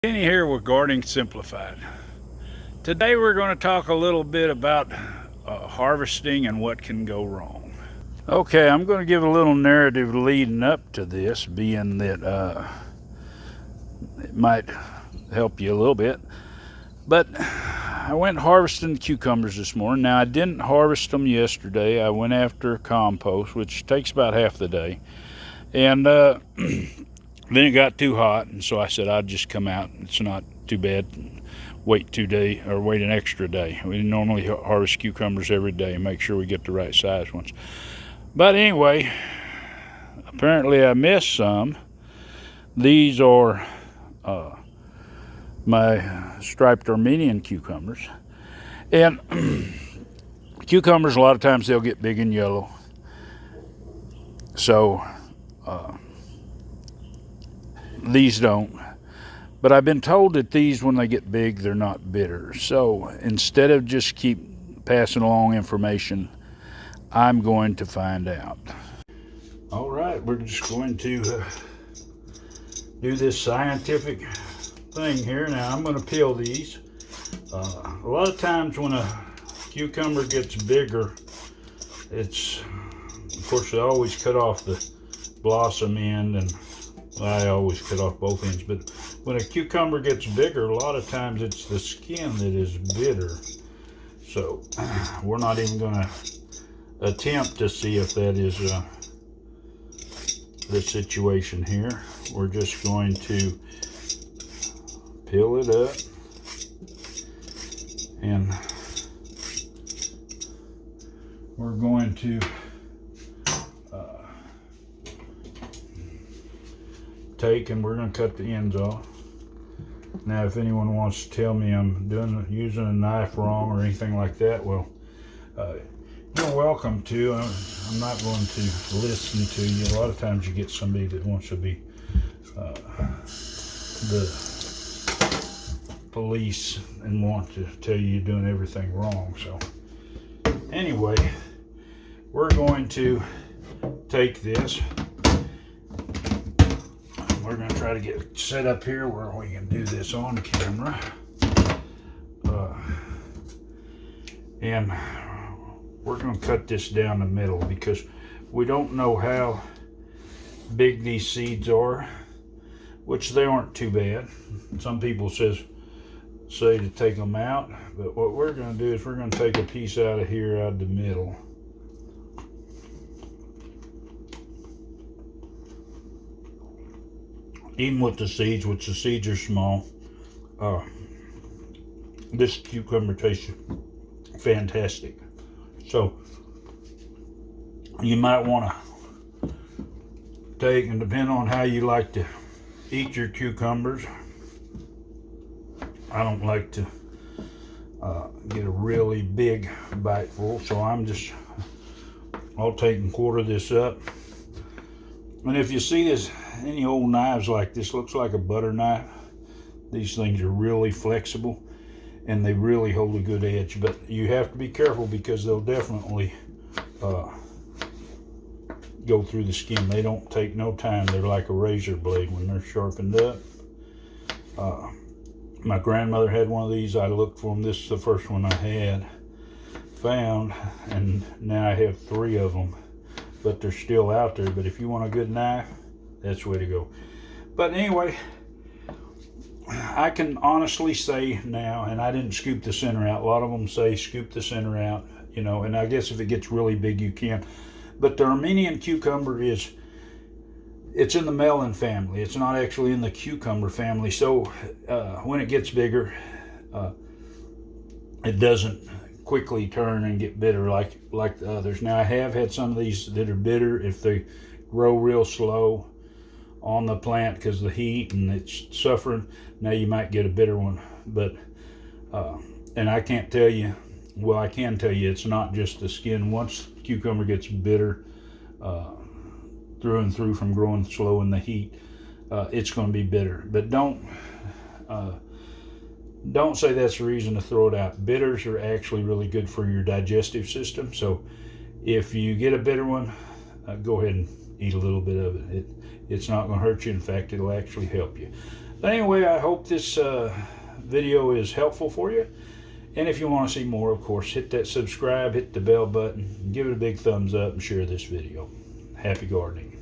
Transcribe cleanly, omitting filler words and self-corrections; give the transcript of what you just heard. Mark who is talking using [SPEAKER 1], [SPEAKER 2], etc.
[SPEAKER 1] Kenny here with Gardening Simplified. Today we're going to talk a little bit about harvesting and what can go wrong. Okay, I'm going to give a little narrative leading up to this, being that it might help you a little bit. But I went harvesting cucumbers this morning. Now, I didn't harvest them yesterday. I went after compost, which takes about half the day. And then it got too hot, and so I said I'd just come out. It's not too bad. Wait an extra day. We normally harvest cucumbers every day and make sure we get the right size ones. But anyway, apparently I missed some. These are my striped Armenian cucumbers. And cucumbers, a lot of times they'll get big and yellow. So these don't. But I've been told that these, when they get big, they're not bitter. So instead of just keep passing along information, I'm going to find out. All right, we're just going to do this scientific thing here. Now I'm going to peel these. A lot of times when a cucumber gets bigger, of course I always cut off the blossom end, and I always cut off both ends, but when a cucumber gets bigger, a lot of times it's the skin that is bitter. So we're not even going to attempt to see if that is the situation here. We're just going to peel it up and we're going to and we're going to cut the ends off. Now, if anyone wants to tell me I'm using a knife wrong or anything like that, well, you're welcome to. I'm not going to listen to you. A lot of times you get somebody that wants to be the police and want to tell you you're doing everything wrong. So anyway, we're going to take this. We're going to try to get set up here where we can do this on camera. And we're going to cut this down the middle because we don't know how big these seeds are, which they aren't too bad. Some people say to take them out, but what we're going to do is we're going to take a piece out of here, out of the middle. Even with the seeds, which the seeds are small, this cucumber tastes fantastic. So you might want to take, and depend on how you like to eat your cucumbers. I don't like to get a really big bite full, so I'll take and quarter this up. And if you see this, any old knives like this, looks like a butter knife. These things are really flexible and they really hold a good edge, but you have to be careful because they'll definitely go through the skin. They don't take no time. They're like a razor blade when they're sharpened up. My grandmother had one of these. I looked for them. This is the first one I found, and now I have 3 of them, but they're still out there. But if you want a good knife, that's the way to go. But anyway, I can honestly say now, and I didn't scoop the center out. A lot of them say scoop the center out, and I guess if it gets really big, you can. But the Armenian cucumber it's in the melon family. It's not actually in the cucumber family. So when it gets bigger, it doesn't quickly turn and get bitter like the others. Now, I have had some of these that are bitter if they grow real slow on the plant because of the heat and it's suffering. Now you might get a bitter one, but and I can't tell you, well, I can tell you it's not just the skin. Once the cucumber gets bitter through and through from growing slow in the heat, it's going to be bitter. But don't say that's the reason to throw it out. Bitters are actually really good for your digestive system. So if you get a bitter one, go ahead and eat a little bit of it. It's not going to hurt you. In fact, it'll actually help you. But anyway, I hope this video is helpful for you. And if you want to see more, of course, hit that subscribe, hit the bell button, give it a big thumbs up, and share this video. Happy gardening.